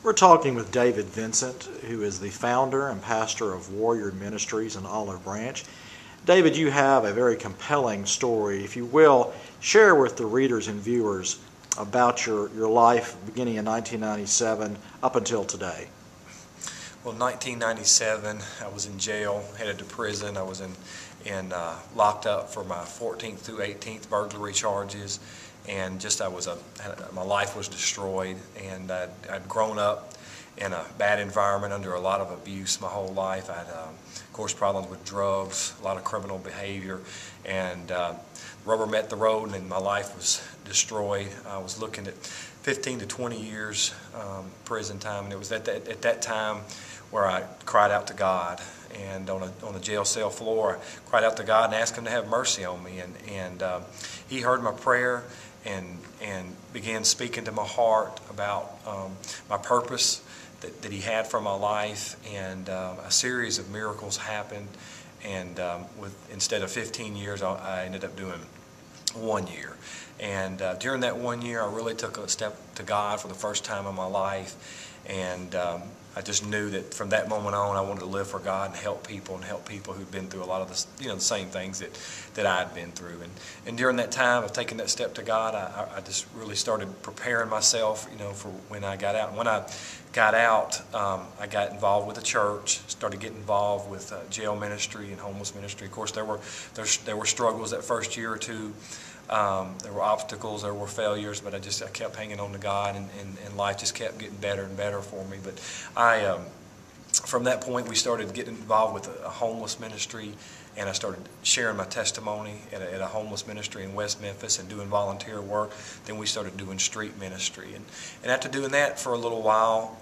We're talking with David Vincent, who is the founder and pastor of Warrior Ministries in Olive Branch. David, you have a very compelling story. If you will, share with the readers and viewers about your life beginning in 1997 up until today. Well, 1997, I was in jail, headed to prison. I was locked up for my 14th through 18th burglary charges, and my life was destroyed. And I'd grown up in a bad environment under a lot of abuse my whole life. I had, of course, problems with drugs, a lot of criminal behavior, and rubber met the road, and my life was destroyed. I was looking at 15 to 20 years prison time, and it was at that time where I cried out to God, and on a jail cell floor, I cried out to God and asked Him to have mercy on me, and He heard my prayer and began speaking to my heart about my purpose that He had for my life, and a series of miracles happened, and instead of 15 years, I ended up doing 1 year. And during that 1 year, I really took a step to God for the first time in my life, and I just knew that from that moment on, I wanted to live for God and help people who'd been through a lot of the same things that I'd been through. And during that time of taking that step to God, I just really started preparing myself, for when I got out. And when I got out, I got involved with the church, started getting involved with jail ministry and homeless ministry. Of course, there were struggles that first year or two. There were obstacles, there were failures, but I kept hanging on to God, and life just kept getting better and better for me. But from that point, we started getting involved with a homeless ministry, and I started sharing my testimony at a homeless ministry in West Memphis and doing volunteer work. Then we started doing street ministry. And after doing that for a little while,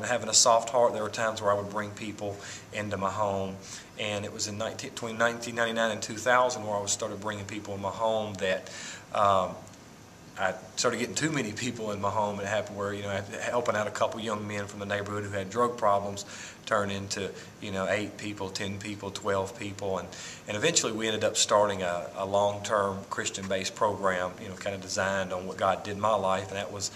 having a soft heart, there were times where I would bring people into my home. And it was between 1999 and 2000 where I started bringing people in my home that I started getting too many people in my home. It happened where, helping out a couple young men from the neighborhood who had drug problems turned into, 8 people, 10 people, 12 people. And eventually we ended up starting a long-term Christian-based program, kind of designed on what God did in my life. And that was,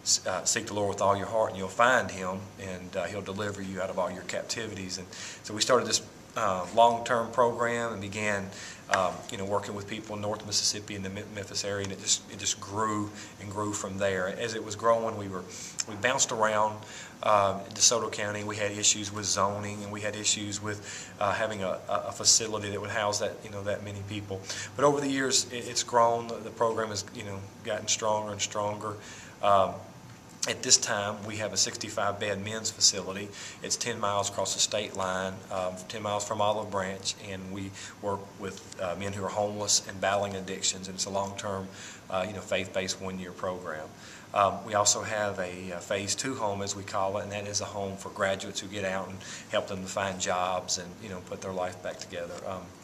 seek the Lord with all your heart and you'll find Him, and He'll deliver you out of all your captivities. And so we started this long-term program and began working with people in North Mississippi and the Memphis area, and it just grew and grew from there. As it was growing, we bounced around DeSoto County. We had issues with zoning, and we had issues with having a facility that would house that many people. But over the years, it's grown. The program has gotten stronger and stronger. At this time, we have a 65-bed men's facility. It's 10 miles across the state line, 10 miles from Olive Branch, and we work with men who are homeless and battling addictions, and it's a long-term, faith-based 1-year program. We also have a Phase 2 home, as we call it, and that is a home for graduates who get out and help them to find jobs and put their life back together.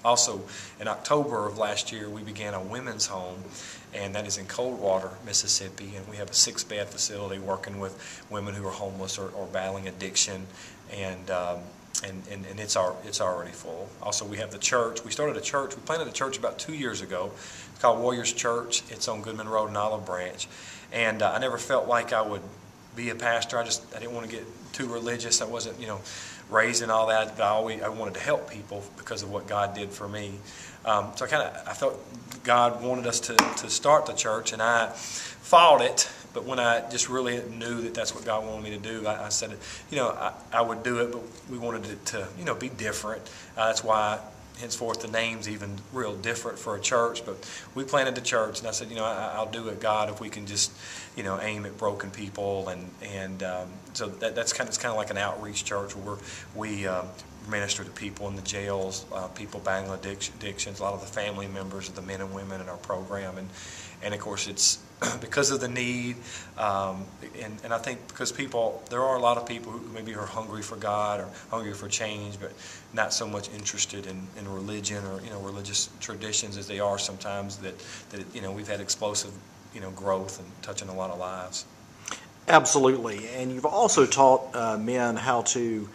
Also, in October of last year, we began a women's home, and that is in Coldwater, Mississippi, and we have a 6-bed facility working with women who are homeless or battling addiction, and it's already full. Also, we have the church. We planted a church about 2 years ago. It's called Warriors Church. It's on Goodman Road in Olive Branch. And I never felt like I would be a pastor. I didn't want to get too religious. I wasn't, raised in all that. But I wanted to help people because of what God did for me. So I felt God wanted us to start the church, and I fought it. But when I just really knew that that's what God wanted me to do, I said, I would do it. But we wanted it to, be different. That's why, henceforth, the name's even real different for a church. But we planted the church, and I said, I'll do it, God, if we can just, aim at broken people, and so it's kind of like an outreach church where we minister to people in the jails, people battling addictions, a lot of the family members of the men and women in our program, and of course it's because of the need, and I think because there are a lot of people who maybe are hungry for God or hungry for change, but not so much interested in religion or religious traditions as they are sometimes. That we've had explosive growth and touching a lot of lives. Absolutely, and you've also taught men how to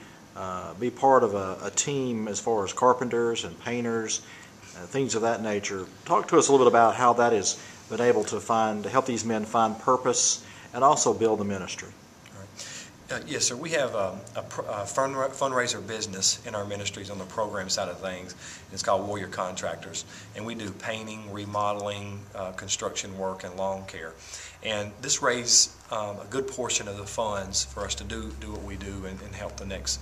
be part of a team as far as carpenters and painters, things of that nature. Talk to us a little bit about how that has been able to help these men find purpose and also build the ministry. Yes, sir. We have a fundraiser business in our ministries on the program side of things. It's called Warrior Contractors, and we do painting, remodeling, construction work, and lawn care. And this raised a good portion of the funds for us to do what we do and help the next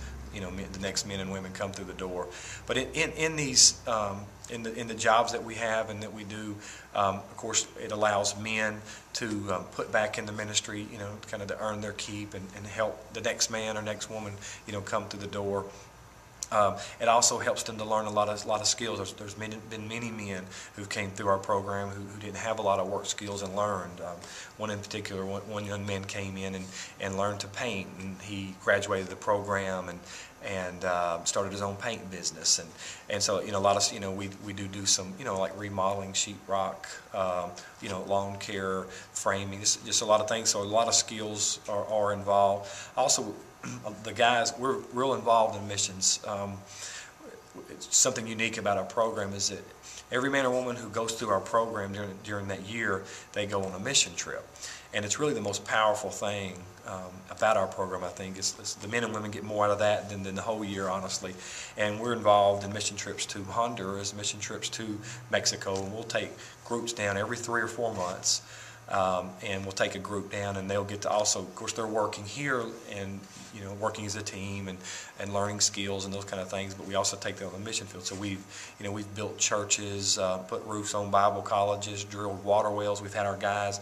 men and women come through the door. But in these in the jobs that we have and that we do, of course, it allows men to put back in the ministry, kind of to earn their keep and help the next man or next woman, come through the door. It also helps them to learn a lot of skills. There's been many men who came through our program who didn't have a lot of work skills and learned. One in particular, one young man came in and learned to paint, and he graduated the program and started his own paint business. And so a lot of we do some like remodeling, sheetrock, lawn care, framing, just a lot of things. So a lot of skills are involved. Also, the guys, we're real involved in missions. Something unique about our program is that every man or woman who goes through our program during that year, they go on a mission trip. And it's really the most powerful thing about our program, I think, is the men and women get more out of that than the whole year, honestly. And we're involved in mission trips to Honduras, mission trips to Mexico, and we'll take groups down every 3 or 4 months. And we'll take a group down, and they'll get to also, of course, they're working here and working as a team and learning skills and those kind of things. But we also take them on the mission field. So we've built churches, put roofs on Bible colleges, drilled water wells. We've had our guys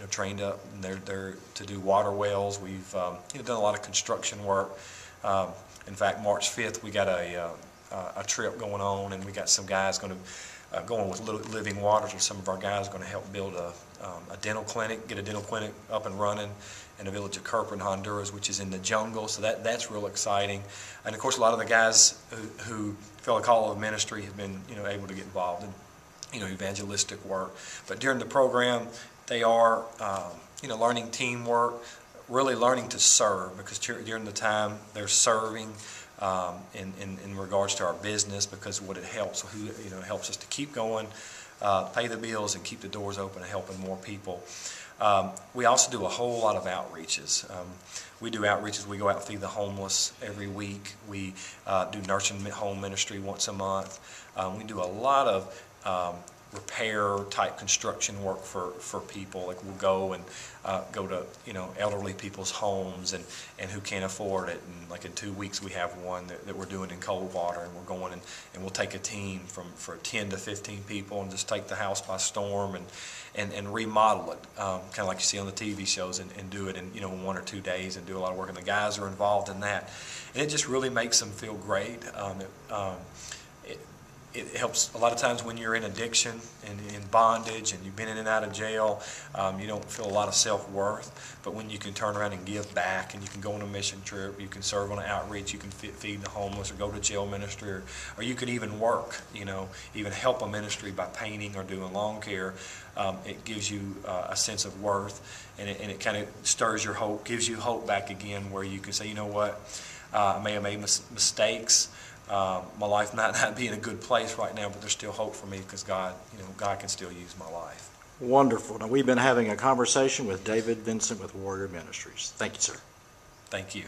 trained up, and they're to do water wells. We've done a lot of construction work. In fact, March 5th we got a trip going on, and we got some guys going with Living Waters, where some of our guys are going to help build a dental clinic, get a dental clinic up and running in the village of Kerpen, Honduras, which is in the jungle. So that's real exciting. And of course, a lot of the guys who feel a call of ministry have been able to get involved in evangelistic work. But during the program, they are learning teamwork, really learning to serve, because during the time they're serving in regards to our business, because what it helps, helps us to keep going, pay the bills, and keep the doors open and helping more people. We also do a whole lot of outreaches. We do outreaches. We go out and feed the homeless every week. We do nursing home ministry once a month. We do a lot of repair type construction work for people. Like we'll go and go to elderly people's homes and who can't afford it. And like in 2 weeks we have one that we're doing in Coldwater, and we're going and we'll take a team for 10 to 15 people and just take the house by storm and remodel it, kind of like you see on the TV shows, and do it in 1 or 2 days and do a lot of work. And the guys are involved in that, and it just really makes them feel great. It helps a lot of times when you're in addiction and in bondage and you've been in and out of jail, you don't feel a lot of self-worth. But when you can turn around and give back, and you can go on a mission trip, you can serve on an outreach, you can feed the homeless or go to jail ministry, or you can even work, even help a ministry by painting or doing lawn care, it gives you a sense of worth, and it kind of stirs your hope, gives you hope back again, where you can say, you know what, I may have made mistakes. My life might not be in a good place right now, but there's still hope for me, because God can still use my life. Wonderful. Now, we've been having a conversation with David Vincent with Warrior Ministries. Thank you, sir. Thank you.